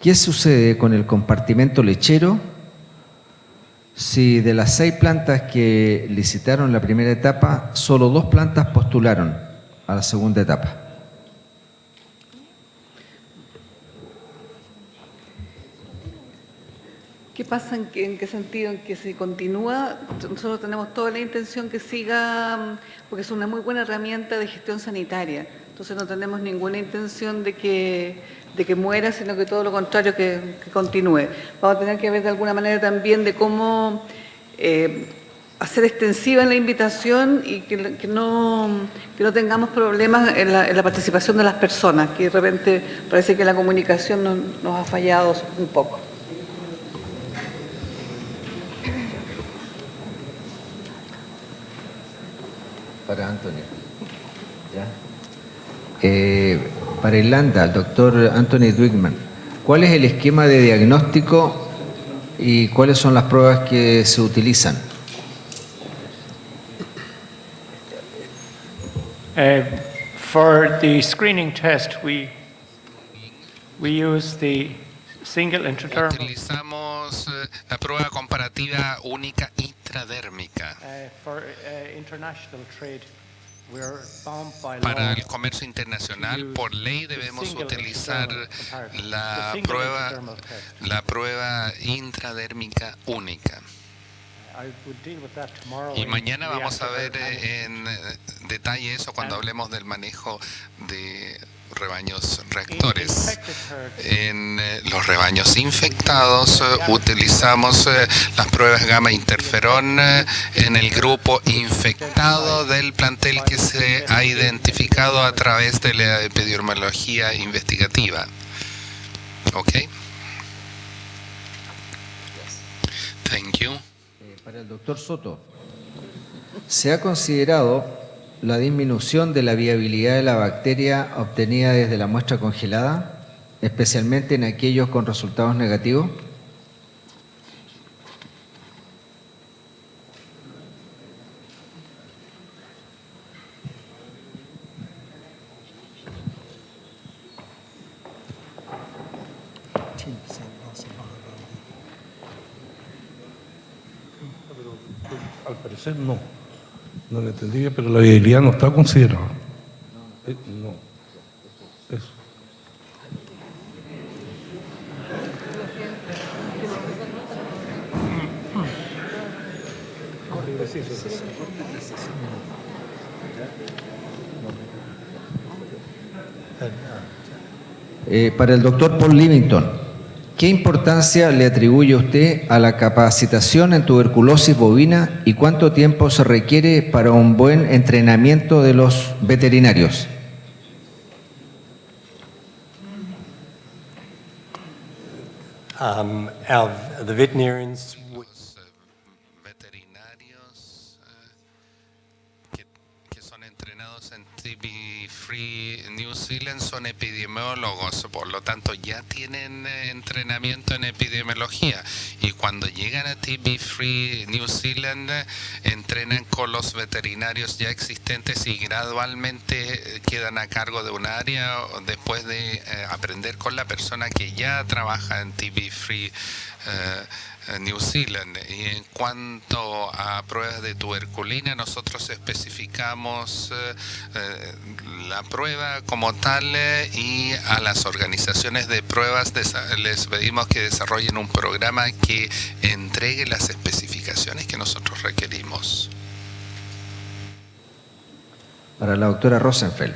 ¿Qué sucede con el compartimento lechero si de las 6 plantas que licitaron la primera etapa, solo 2 plantas postularon a la segunda etapa? ¿Qué pasa? ¿En qué sentido? En que si continúa, nosotros tenemos toda la intención que siga, porque es una muy buena herramienta de gestión sanitaria. Entonces no tenemos ninguna intención de que muera, sino que todo lo contrario, que continúe. Vamos a tener que ver de alguna manera también de cómo hacer extensiva la invitación y que no tengamos problemas en la participación de las personas, que de repente parece que la comunicación nos ha fallado un poco. Para Anthony. ¿Ya? Para Irlanda, el doctor Anthony Dwigman, ¿cuál es el esquema de diagnóstico y cuáles son las pruebas que se utilizan? For the screening test, we use the single intradermal. Utilizamos la prueba comparativa única intradérmica. For international trade, we're bound by Para law. el comercio internacional, por ley debemos utilizar la prueba intradérmica única. Y mañana vamos a ver en detalle eso cuando hablemos del manejo de rebaños reactores. En los rebaños infectados utilizamos las pruebas gamma interferón en el grupo infectado del plantel que se ha identificado a través de la epidemiología investigativa. ¿Ok? Thank you. Para el doctor Soto, ¿se ha considerado la disminución de la viabilidad de la bacteria obtenida desde la muestra congelada, especialmente en aquellos con resultados negativos? Al parecer no. No lo entendí bien, pero la viabilidad no está considerada. No. Eso. Para el doctor Paul Livington, ¿qué importancia le atribuye usted a la capacitación en tuberculosis bovina y cuánto tiempo se requiere para un buen entrenamiento de los veterinarios? The veterinarians Los veterinarios que son entrenados en TB Free New Zealand son epidemiólogos, por lo tanto ya tienen entrenamiento en epidemiología, y cuando llegan a TB Free New Zealand entrenan con los veterinarios ya existentes y gradualmente quedan a cargo de un área después de aprender con la persona que ya trabaja en TB Free New Zealand. Y en cuanto a pruebas de tuberculina, nosotros especificamos la prueba como tal y a las organizaciones de pruebas les pedimos que desarrollen un programa que entregue las especificaciones que nosotros requerimos. Para la doctora Rosenfeld,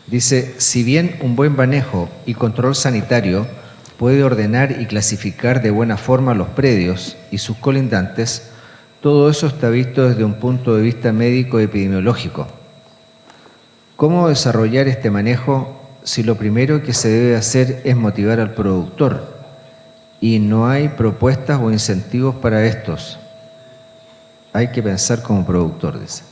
dice, si bien un buen manejo y control sanitario puede ordenar y clasificar de buena forma los predios y sus colindantes, todo eso está visto desde un punto de vista médico y epidemiológico. ¿Cómo desarrollar este manejo si lo primero que se debe hacer es motivar al productor y no hay propuestas o incentivos para estos? Hay que pensar como productor, dice.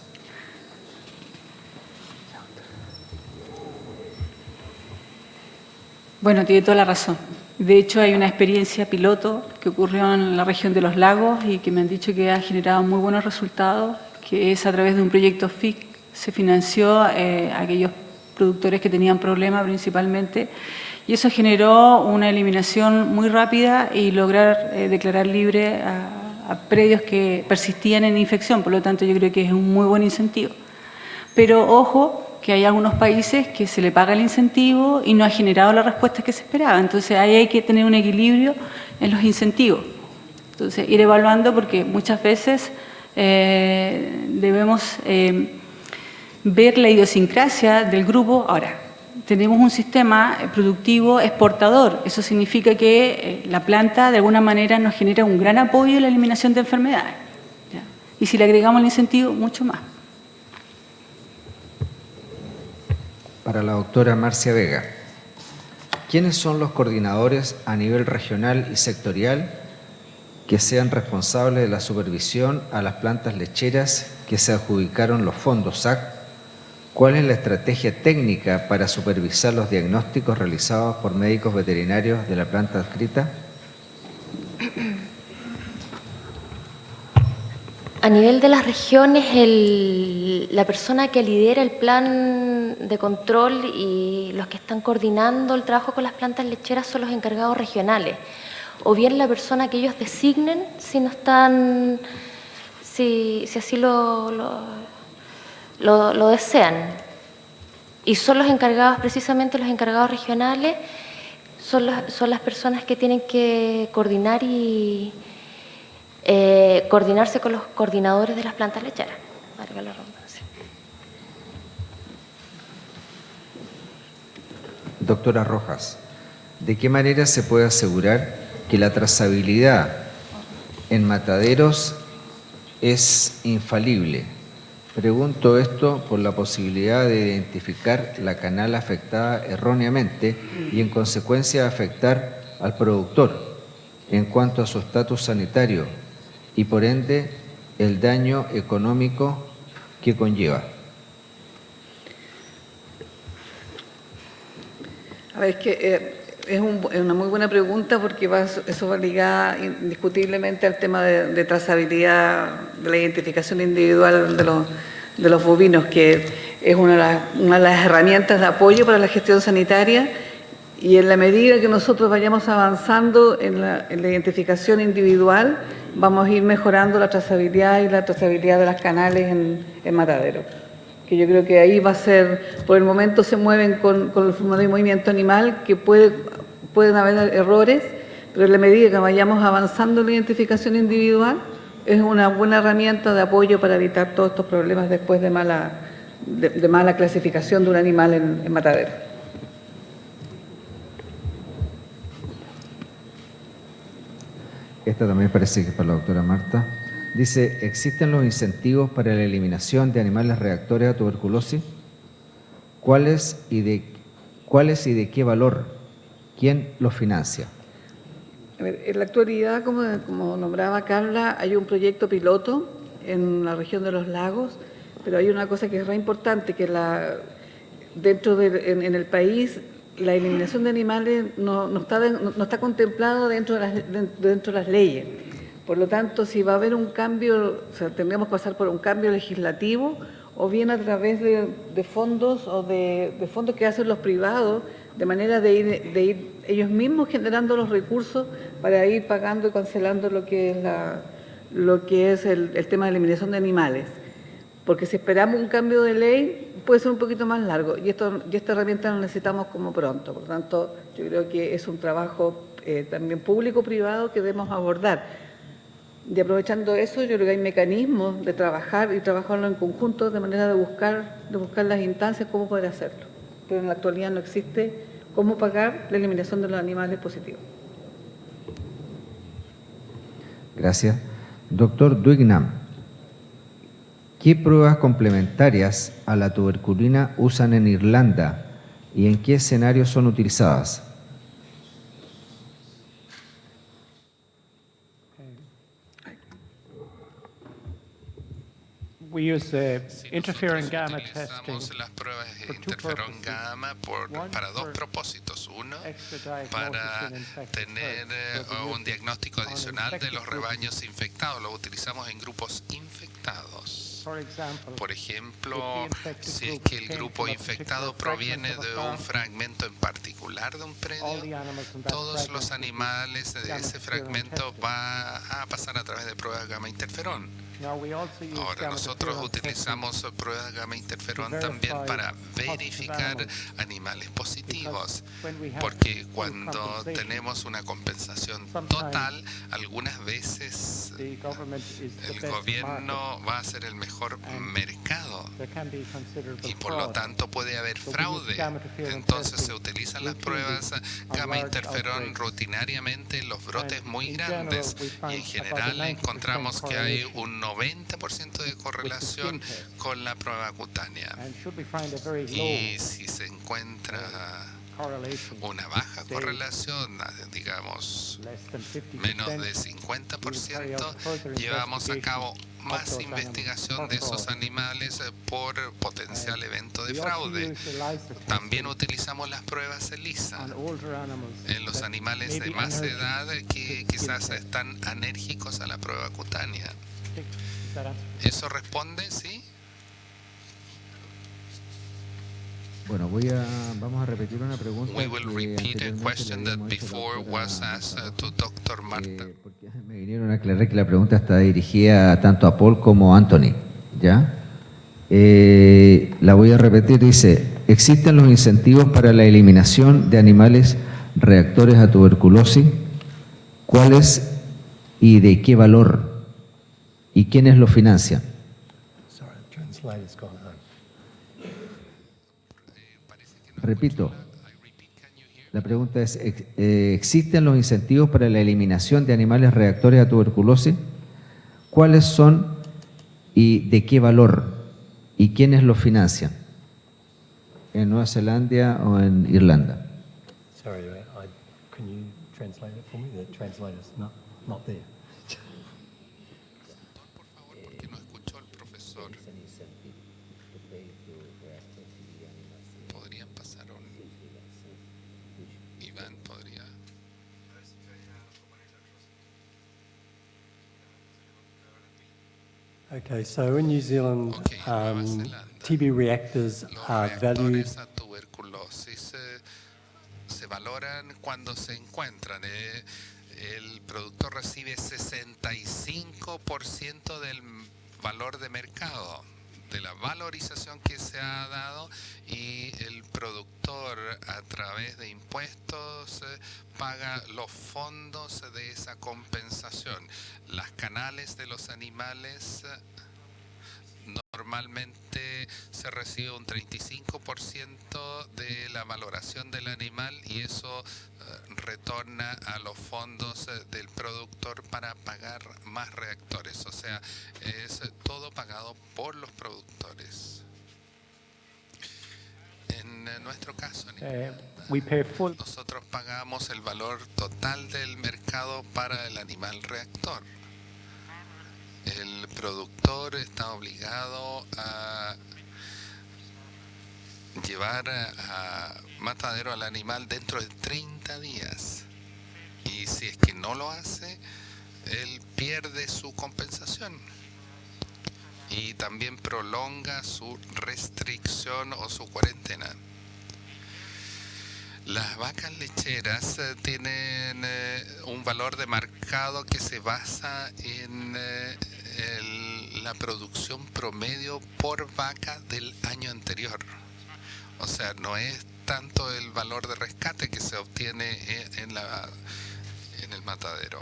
Bueno, tiene toda la razón. De hecho, hay una experiencia piloto que ocurrió en la región de los lagos y que me han dicho que ha generado muy buenos resultados, que es a través de un proyecto FIC. Se financió a aquellos productores que tenían problemas principalmente Y eso generó una eliminación muy rápida y lograr declarar libre a predios que persistían en infección. Por lo tanto, yo creo que es un muy buen incentivo. Pero ojo, que hay algunos países que se le paga el incentivo y no ha generado la respuesta que se esperaba. Entonces, ahí hay que tener un equilibrio en los incentivos. Entonces, ir evaluando porque muchas veces debemos ver la idiosincrasia del grupo. Ahora, tenemos un sistema productivo exportador. Eso significa que la planta de alguna manera nos genera un gran apoyo en la eliminación de enfermedades, ¿ya? Y si le agregamos el incentivo, mucho más. Para la doctora Marcia Vega, ¿quiénes son los coordinadores a nivel regional y sectorial que sean responsables de la supervisión a las plantas lecheras que se adjudicaron los fondos SAC? ¿Cuál es la estrategia técnica para supervisar los diagnósticos realizados por médicos veterinarios de la planta adscrita? A nivel de las regiones, la persona que lidera el plan de control y los que están coordinando el trabajo con las plantas lecheras son los encargados regionales, o bien la persona que ellos designen si no están, si así lo desean. Y son los encargados, precisamente los encargados regionales, son las personas que tienen que coordinar y coordinarse con los coordinadores de las plantas lecheras. Valga la redundancia. Doctora Rojas, ¿de qué manera se puede asegurar que la trazabilidad en mataderos es infalible? Pregunto esto por la posibilidad de identificar la canal afectada erróneamente y en consecuencia afectar al productor en cuanto a su estatus sanitario y por ende el daño económico que conlleva. A ver, es que es una muy buena pregunta porque eso va ligada indiscutiblemente al tema de trazabilidad, de la identificación individual de los bovinos, que es una de las herramientas de apoyo para la gestión sanitaria, y en la medida que nosotros vayamos avanzando en la identificación individual, vamos a ir mejorando la trazabilidad y la trazabilidad de las canales en matadero. Que yo creo que ahí va a ser, por el momento se mueven con el movimiento animal, que pueden haber errores, pero en la medida que vayamos avanzando en la identificación individual, es una buena herramienta de apoyo para evitar todos estos problemas después de mala clasificación de un animal en matadero. Esta también parece que es para la doctora Marta. Dice, ¿existen los incentivos para la eliminación de animales reactores a tuberculosis? ¿Cuáles y de qué valor? ¿Quién los financia? A ver, en la actualidad, como nombraba Carla, hay un proyecto piloto en la región de los lagos, pero hay una cosa que es muy importante, que en el país la eliminación de animales no está contemplada dentro de las leyes. Por lo tanto, si va a haber un cambio, o sea, tendríamos que pasar por un cambio legislativo o bien a través de fondos o de fondos que hacen los privados, de manera de ir ellos mismos generando los recursos para ir pagando y cancelando lo que es el tema de eliminación de animales. Porque si esperamos un cambio de ley, puede ser un poquito más largo, y esta herramienta la necesitamos como pronto. Por lo tanto, yo creo que es un trabajo también público-privado que debemos abordar. Y aprovechando eso, yo creo que hay mecanismos de trabajar y trabajarlo en conjunto, de manera de buscar las instancias cómo poder hacerlo. Pero en la actualidad no existe cómo pagar la eliminación de los animales positivos. Gracias. Doctor Duignam, ¿qué pruebas complementarias a la tuberculina usan en Irlanda y en qué escenarios son utilizadas? We use interferon Nosotros gamma testing utilizamos las pruebas de for two interferón purposes. gamma para dos propósitos. Uno, para tener un diagnóstico adicional de los rebaños infectados. Lo utilizamos en grupos infectados. For example, Por ejemplo, if the infected si es group que el came grupo from a infectado particular fragment proviene of a de farm, un fragmento en particular de un all predio, the animals in that todos fragment los would be animales de gamma ese interferon fragmento tested. va a pasar a través de pruebas gamma interferón. Now, we also use Ahora, gamma nosotros interferon testing utilizamos pruebas gamma interferón to también verify para positive verificar animals, animales positivos, because when we have porque full cuando compensation, tenemos una compensación sometimes total, algunas veces the government is the el best market. gobierno va a ser el mejor mercado There can be considerable y por lo fraud. tanto puede haber So we use fraude. gamma interferon Entonces testing se utilizan las routinely pruebas on gamma large interferón outbreaks. rutinariamente en los brotes And muy in grandes general, we y find en about a general 90% encontramos que hay correlation un 90% de correlación test. con la prueba cutánea. And should we find a very low Y si se encuentra correlation, una baja say, correlación, digamos less than 50%, menos de we will carry 50%, out further llevamos a cabo investigation más of those investigación animals de for esos fraud. animales por potencial evento de We also fraude. use ELISA testing También utilizamos las pruebas ELISA on older animals en los that animales may de be más allergic edad to que skin quizás test. están anérgicos a la prueba cutánea. Does that answer? ¿Eso responde? ¿Sí? Bueno, vamos a repetir una pregunta We will que repeat a anteriormente question le that habíamos hecho a la before doctora was asked Marta to Rojas, Dr. Marta. porque me vinieron a aclarar que la pregunta está dirigida tanto a Paul como a Anthony, ¿ya? La voy a repetir, dice, ¿existen los incentivos para la eliminación de animales reactores a tuberculosis? ¿Cuáles y de qué valor? ¿Y quiénes los financian? Sorry, the translator's gone home. Repito, la pregunta es, ¿existen los incentivos para la eliminación de animales reactores a tuberculosis? ¿Cuáles son y de qué valor? ¿Y quiénes los financian? ¿En Nueva Zelanda o en Irlanda? Sorry, can you translate it for me? The translator's not there. Que no escuchó el profesor. ¿Podrían pasar un... Iván podría... Okay, so in New Zealand, Okay, Nueva Zelanda. TB reactors Los are valued reactores a tuberculosis se valoran cuando se encuentran. El productor recibe 65% del valor de mercado, de la valorización que se ha dado, y el productor a través de impuestos paga los fondos de esa compensación. Las canales de los animales normalmente se recibe un 35% de la valoración del animal y eso retorna a los fondos del productor para pagar más reactores. O sea, es todo pagado por los productores. En nuestro caso, we pay full. nosotros pagamos el valor total del mercado para el animal reactor. El productor está obligado a llevar a matadero al animal dentro de 30 días. Y si es que no lo hace, él pierde su compensación. Y también prolonga su restricción o su cuarentena. Las vacas lecheras tienen un valor de mercado que se basa en la producción promedio por vaca del año anterior. O sea, no es tanto el valor de rescate que se obtiene en el matadero.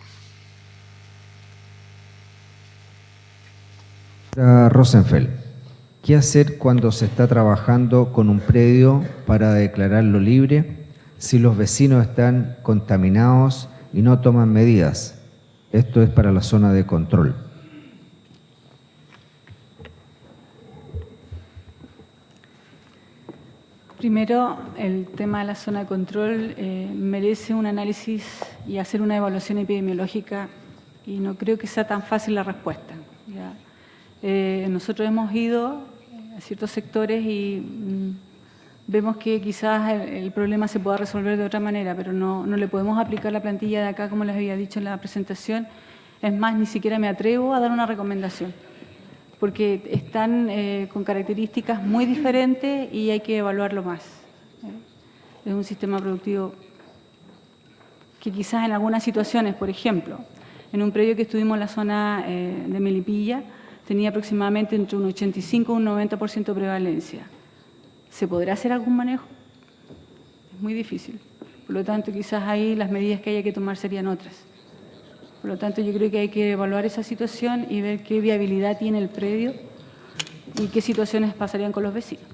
Rosenfeld, ¿qué hacer cuando se está trabajando con un predio para declararlo libre si los vecinos están contaminados y no toman medidas? Esto es para la zona de control. Primero, el tema de la zona de control merece un análisis y hacer una evaluación epidemiológica y no creo que sea tan fácil la respuesta. ¿Ya? Nosotros hemos ido a ciertos sectores y vemos que quizás el problema se pueda resolver de otra manera, pero no le podemos aplicar la plantilla de acá como les había dicho en la presentación. Es más, ni siquiera me atrevo a dar una recomendación, porque están con características muy diferentes y hay que evaluarlo más. Es un sistema productivo que quizás en algunas situaciones, por ejemplo, en un predio que estuvimos en la zona de Melipilla, tenía aproximadamente entre un 85 y un 90% de prevalencia. ¿Se podrá hacer algún manejo? Es muy difícil. Por lo tanto, quizás ahí las medidas que haya que tomar serían otras. Por lo tanto, yo creo que hay que evaluar esa situación y ver qué viabilidad tiene el predio y qué situaciones pasarían con los vecinos.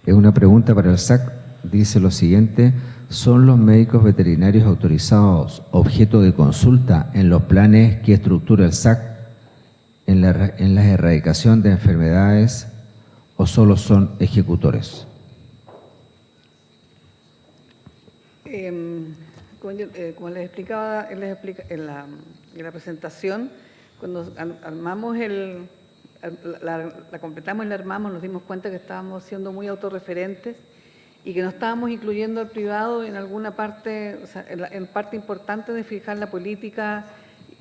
Es una pregunta para el SAC. Dice lo siguiente: ¿son los médicos veterinarios autorizados objeto de consulta en los planes que estructura el SAC en la erradicación de enfermedades o solo son ejecutores? Como les explicaba en la presentación, cuando armamos la completamos y la armamos, nos dimos cuenta que estábamos siendo muy autorreferentes y que no estábamos incluyendo al privado en alguna parte, o sea, en parte importante de fijar la política,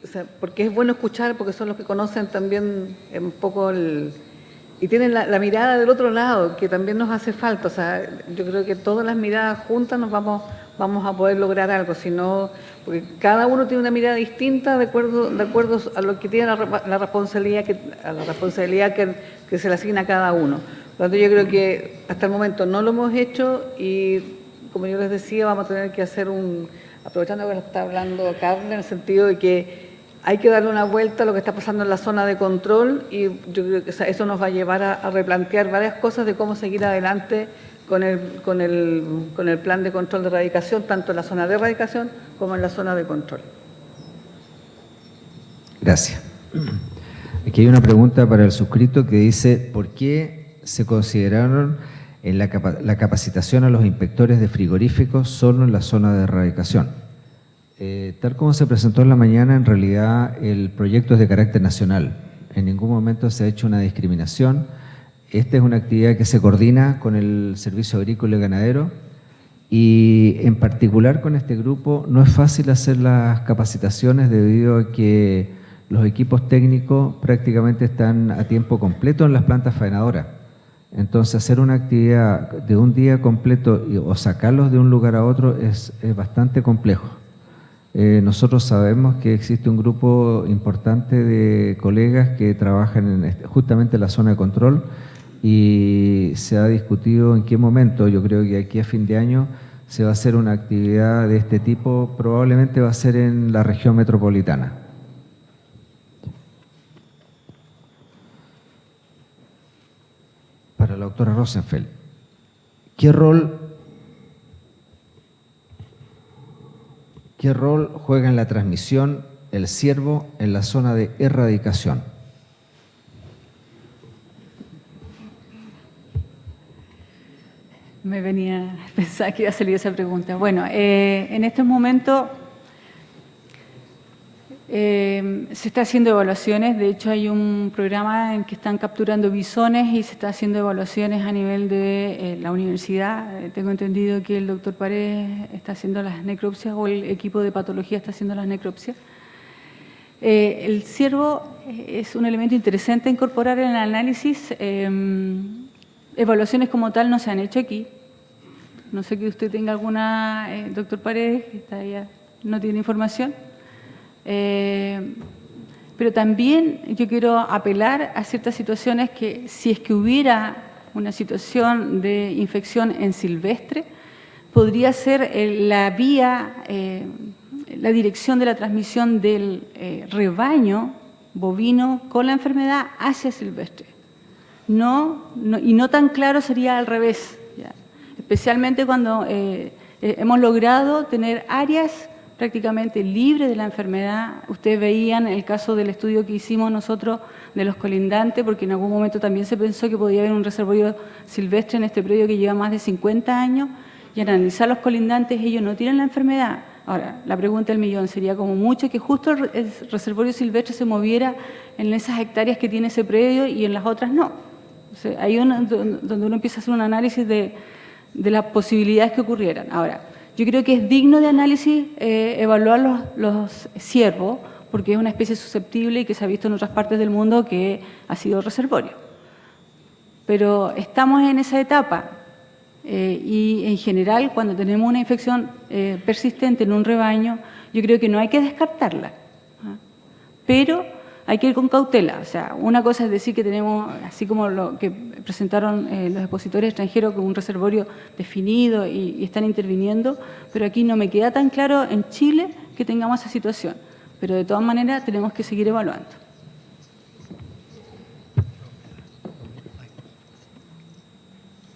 o sea, porque es bueno escuchar, porque son los que conocen también un poco y tienen la mirada del otro lado, que también nos hace falta. O sea, yo creo que todas las miradas juntas nos vamos a poder lograr algo, sino porque cada uno tiene una mirada distinta de acuerdo a lo que tiene la responsabilidad que se le asigna a cada uno. Por lo tanto, yo creo que hasta el momento no lo hemos hecho y, como yo les decía, vamos a tener que hacer aprovechando que lo está hablando Carmen, en el sentido de que hay que darle una vuelta a lo que está pasando en la zona de control y yo creo que eso nos va a llevar a replantear varias cosas de cómo seguir adelante con el plan de control de erradicación, tanto en la zona de erradicación como en la zona de control. Gracias. Aquí hay una pregunta para el suscrito que dice: ¿por qué se consideraron en la capacitación a los inspectores de frigoríficos solo en la zona de erradicación? Tal como se presentó en la mañana, en realidad el proyecto es de carácter nacional. En ningún momento se ha hecho una discriminación. Esta es una actividad que se coordina con el Servicio Agrícola y Ganadero y en particular con este grupo no es fácil hacer las capacitaciones debido a que los equipos técnicos prácticamente están a tiempo completo en las plantas faenadoras. Entonces, hacer una actividad de un día completo o sacarlos de un lugar a otro es bastante complejo. Nosotros sabemos que existe un grupo importante de colegas que trabajan justamente en la zona de control y se ha discutido en qué momento. Yo creo que aquí a fin de año se va a hacer una actividad de este tipo, probablemente va a ser en la región metropolitana. Para la doctora Rosenfeld, ¿qué rol juega en la transmisión el ciervo en la zona de erradicación? Me venía a pensar que iba a salir esa pregunta. Bueno, en estos momentos se está haciendo evaluaciones. De hecho, hay un programa en que están capturando bisones y se está haciendo evaluaciones a nivel de la universidad. Tengo entendido que el doctor Paredes está haciendo las necropsias o el equipo de patología está haciendo las necropsias. El ciervo es un elemento interesante a incorporar en el análisis. Evaluaciones como tal no se han hecho aquí. No sé que usted tenga alguna, doctor Paredes, que está allá, no tiene información. Pero también yo quiero apelar a ciertas situaciones que si es que hubiera una situación de infección en silvestre, podría ser la vía, la dirección de la transmisión del rebaño bovino con la enfermedad hacia silvestre. Y no tan claro sería al revés, ¿ya? Especialmente cuando hemos logrado tener áreas prácticamente libres de la enfermedad. Ustedes veían el caso del estudio que hicimos nosotros de los colindantes, porque en algún momento también se pensó que podía haber un reservorio silvestre en este predio que lleva más de 50 años, y al analizar los colindantes ellos no tienen la enfermedad. Ahora, la pregunta del millón sería como mucho que justo el reservorio silvestre se moviera en esas hectáreas que tiene ese predio y en las otras no. O sea, ahí donde uno empieza a hacer un análisis de las posibilidades que ocurrieran. Ahora, Yo creo que es digno de análisis evaluar los ciervos, porque es una especie susceptible y que se ha visto en otras partes del mundo que ha sido reservorio. Pero estamos en esa etapa y en general cuando tenemos una infección persistente en un rebaño, yo creo que no hay que descartarla, ¿ah? Pero hay que ir con cautela. O sea, una cosa es decir que tenemos, así como lo que presentaron los expositores extranjeros, con un reservorio definido y están interviniendo, pero aquí no me queda tan claro en Chile que tengamos esa situación. Pero de todas maneras tenemos que seguir evaluando.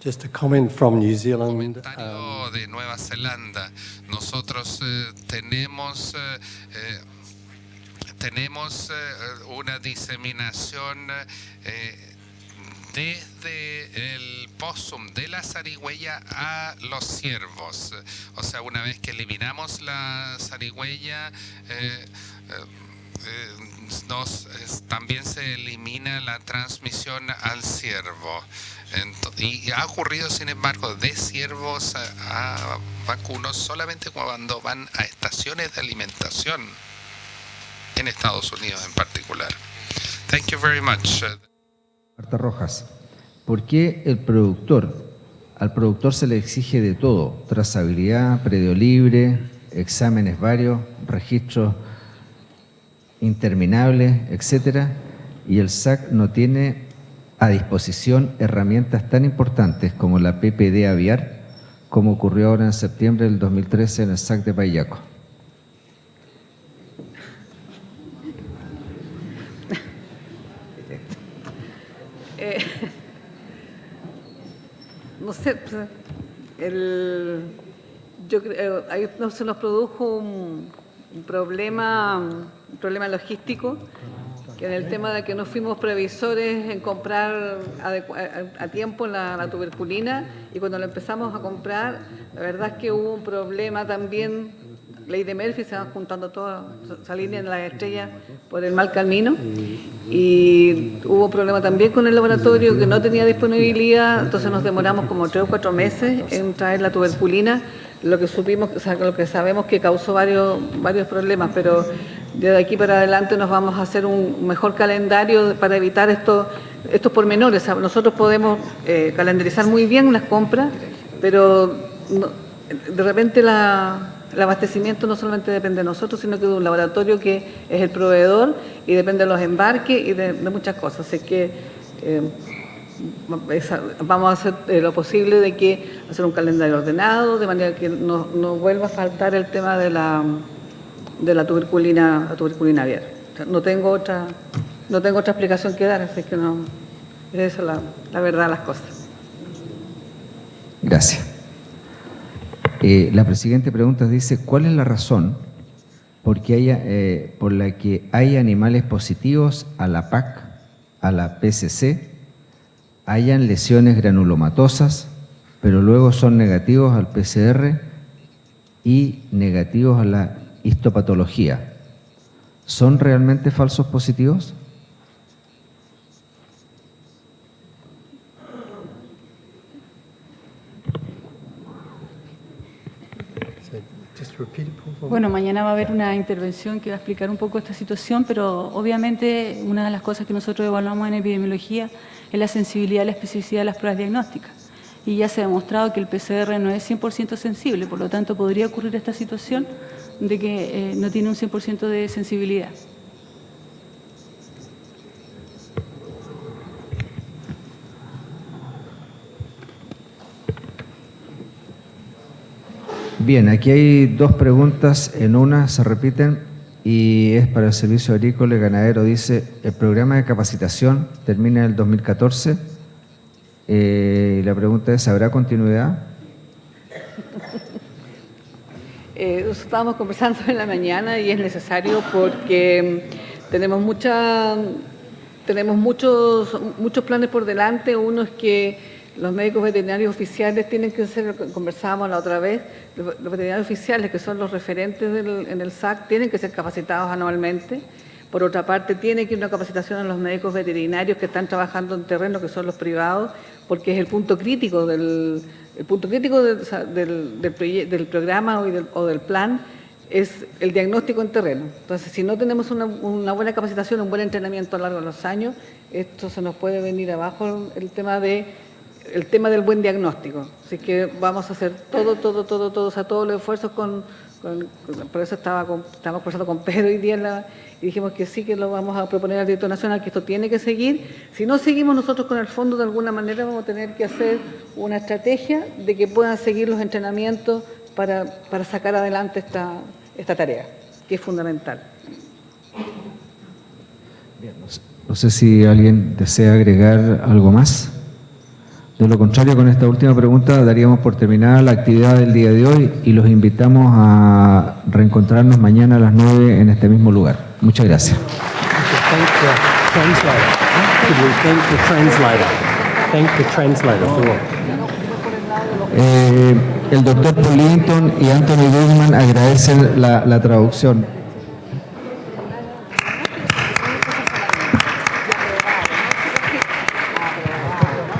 Just a comment from New Zealand. Comentario de Nueva Zelanda. Nosotros tenemos una diseminación desde el possum de la zarigüeya a los ciervos. O sea, una vez que eliminamos la zarigüeya, también se elimina la transmisión al ciervo. Y ha ocurrido, sin embargo, de ciervos a vacunos solamente cuando van a estaciones de alimentación en Estados Unidos en particular. Thank you very much. Marta Rojas, ¿por qué al productor se le exige de todo? Trazabilidad, predio libre, exámenes varios, registros interminables, etcétera, y el SAC no tiene a disposición herramientas tan importantes como la PPD aviar, como ocurrió ahora en septiembre del 2013 en el SAC de Payaco? No sé, yo creo, ahí se nos produjo un problema logístico, que en el tema de que no fuimos previsores en comprar a tiempo la tuberculina, y cuando lo empezamos a comprar, la verdad es que hubo un problema también, ley de Murphy, se van juntando todas, se alinean las estrellas por el mal camino, y hubo un problema también con el laboratorio que no tenía disponibilidad, entonces nos demoramos como 3 o 4 meses en traer la tuberculina, lo que supimos, o sea, lo que sabemos que causó varios problemas, pero de aquí para adelante nos vamos a hacer un mejor calendario para evitar estos pormenores. O sea, nosotros podemos calendarizar muy bien las compras, pero de repente el abastecimiento no solamente depende de nosotros, sino que de un laboratorio que es el proveedor y depende de los embarques y de muchas cosas. Así que vamos a hacer lo posible de que hacer un calendario ordenado, de manera que no vuelva a faltar el tema de la tuberculina aviar. O sea, no tengo otra explicación que dar, así que no, esa es la verdad de las cosas. Gracias. La siguiente pregunta dice, ¿cuál es la razón por la que hay animales positivos a la PAC, a la PCC, hayan lesiones granulomatosas, pero luego son negativos al PCR y negativos a la histopatología? ¿Son realmente falsos positivos? Bueno, mañana va a haber una intervención que va a explicar un poco esta situación, pero obviamente una de las cosas que nosotros evaluamos en epidemiología es la sensibilidad y la especificidad de las pruebas diagnósticas. Y ya se ha demostrado que el PCR no es 100% sensible, por lo tanto podría ocurrir esta situación de que no tiene un 100% de sensibilidad. Bien, aquí hay 2 preguntas, en una se repiten y es para el Servicio Agrícola y Ganadero. Dice, el programa de capacitación termina en el 2014. La pregunta es, ¿habrá continuidad? Estábamos conversando en la mañana y es necesario porque tenemos muchos planes por delante. Uno es que los médicos veterinarios oficiales tienen que ser, conversábamos la otra vez, los veterinarios oficiales, que son los referentes en el SAC, tienen que ser capacitados anualmente. Por otra parte, tiene que ir una capacitación a los médicos veterinarios que están trabajando en terreno, que son los privados, porque es el punto crítico del programa o del plan, es el diagnóstico en terreno. Entonces, si no tenemos una buena capacitación, un buen entrenamiento a lo largo de los años, esto se nos puede venir abajo el tema del buen diagnóstico. Así que vamos a hacer todos los esfuerzos por eso estábamos conversando con Pedro hoy día y dijimos que sí, que lo vamos a proponer al director nacional, que esto tiene que seguir. Si no seguimos nosotros con el fondo, de alguna manera vamos a tener que hacer una estrategia de que puedan seguir los entrenamientos para sacar adelante esta tarea, que es fundamental. Bien, no sé si alguien desea agregar algo más. De lo contrario, con esta última pregunta daríamos por terminada la actividad del día de hoy y los invitamos a reencontrarnos mañana a las 9 en este mismo lugar. Muchas gracias. Thank the translator for what? El doctor Paul Linton y Anthony Goodman agradecen la traducción.